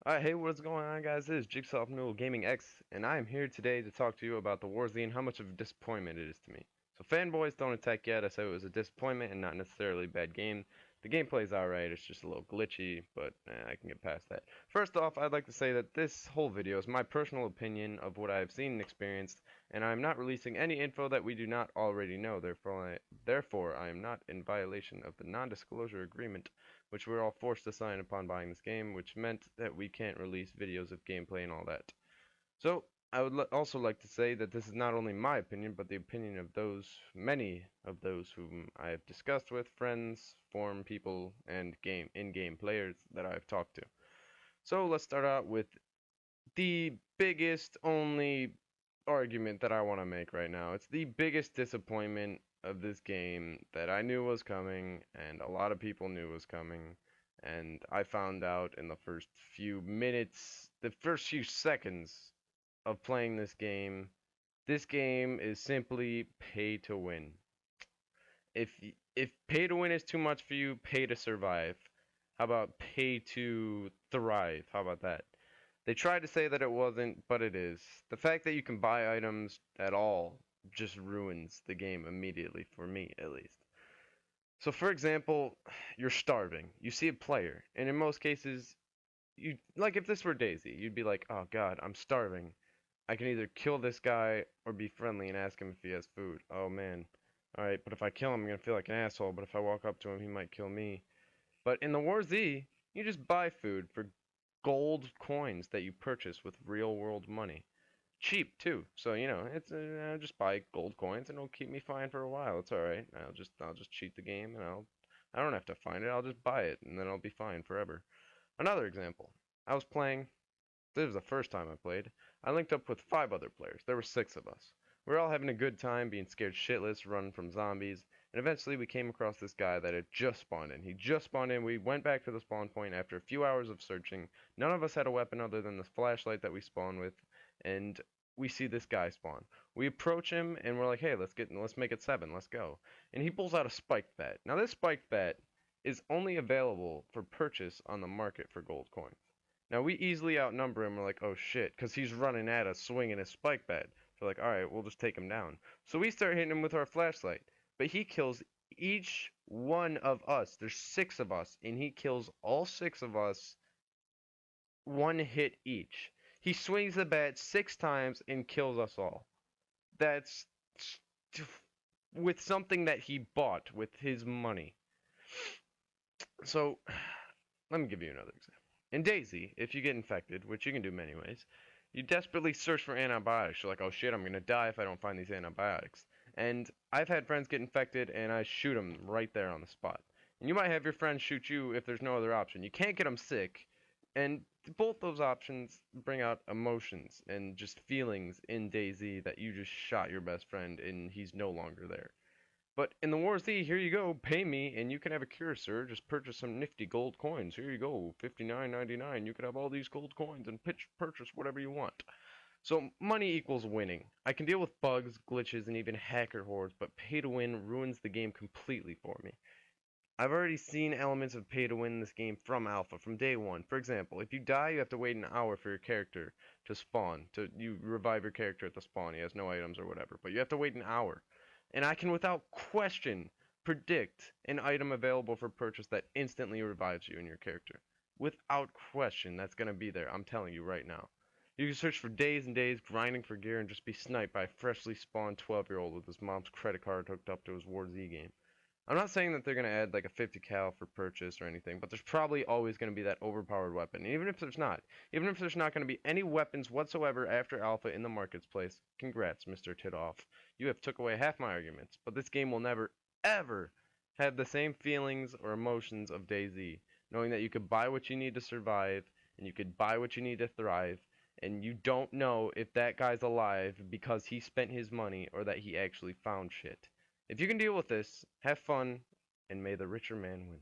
Hey, what's going on, guys? This is Jigsaw from Noodle Gaming X, and I am here today to talk to you about the WarZ and how much of a disappointment it is to me. So, fanboys, don't attack yet. I said it was a disappointment and not necessarily a bad game. The gameplay's alright, it's just a little glitchy, but I can get past that. First off, I'd like to say that this whole video is my personal opinion of what I have seen and experienced, and I am not releasing any info that we do not already know. Therefore, I am not in violation of the non-disclosure agreement which we're all forced to sign upon buying this game, which meant that we can't release videos of gameplay and all that. So, I would also like to say that this is not only my opinion, but the opinion of many of those whom I have discussed with, friends, forum people, and in-game players that I've talked to. So, let's start out with the biggest, only argument that I want to make right now. It's the biggest disappointment of this game that I knew was coming, and a lot of people knew was coming, and I found out in the first few minutes, the first few seconds of playing this game. This game is simply pay to win. If if pay to win is too much for you, pay to survive. How about pay to thrive? How about that? They tried to say that it wasn't, but it is. The fact that you can buy items at all just ruins the game immediately, for me at least. So, for example, you're starving. You see a player, and in most cases, you like if this were Daisy, you'd be like, "Oh God, I'm starving. I can either kill this guy or be friendly and ask him if he has food." Oh man. All right, but if I kill him, I'm gonna feel like an asshole. But if I walk up to him, he might kill me. But in the WarZ, you just buy food for gold coins that you purchase with real world money. Cheap too. So, it's I'll just buy gold coins and it'll keep me fine for a while. It's all right. I'll just cheat the game and I don't have to find it. I'll just buy it and then I'll be fine forever. Another example. I was playing this was the first time I played. I linked up with 5 other players. There were 6 of us. We were all having a good time, being scared shitless, running from zombies, and eventually we came across this guy that had just spawned in. He just spawned in. We went back to the spawn point after a few hours of searching. None of us had a weapon other than the flashlight that we spawned with, and we see this guy spawn. We approach him and we're like, "Hey, let's make it 7. Let's go." And he pulls out a spiked bat. Now this spiked bat is only available for purchase on the market for gold coins. Now we easily outnumber him. We're like, oh shit, because he's running at us, swinging his spike bat. So we're like, all right, we'll just take him down. So we start hitting him with our flashlight, but he kills each one of us. There's 6 of us, and he kills all 6 of us 1 hit each. He swings the bat 6 times and kills us all. That's with something that he bought with his money. So let me give you another example. In Daisy, if you get infected, which you can do many ways, you desperately search for antibiotics. You're like, oh shit, I'm gonna die if I don't find these antibiotics. And I've had friends get infected and I shoot them right there on the spot. And you might have your friends shoot you if there's no other option. You can't get them sick, and both those options bring out emotions and just feelings in Daisy that you just shot your best friend and he's no longer there. But in the WarZ, here you go, pay me, and you can have a cure, sir. Just purchase some nifty gold coins. Here you go, $59.99. You can have all these gold coins and purchase whatever you want. So money equals winning. I can deal with bugs, glitches, and even hacker hordes, but pay to win ruins the game completely for me. I've already seen elements of pay to win in this game from alpha, from day one. For example, if you die, you have to wait an hour for your character to spawn. You revive your character at the spawn. He has no items or whatever, but you have to wait an hour. And I can without question predict an item available for purchase that instantly revives you and your character. Without question, that's going to be there. I'm telling you right now. You can search for days and days, grinding for gear, and just be sniped by a freshly spawned 12-year-old with his mom's credit card hooked up to his WarZ game. I'm not saying that they're going to add like a 50 cal for purchase or anything, but there's probably always going to be that overpowered weapon. And even if there's not going to be any weapons whatsoever after alpha in the marketplace, congrats, Mr. Tidoff. You have took away half my arguments, but this game will never, ever have the same feelings or emotions of DayZ, knowing that you could buy what you need to survive, and you could buy what you need to thrive, and you don't know if that guy's alive because he spent his money or that he actually found shit. If you can deal with this, have fun, and may the richer man win.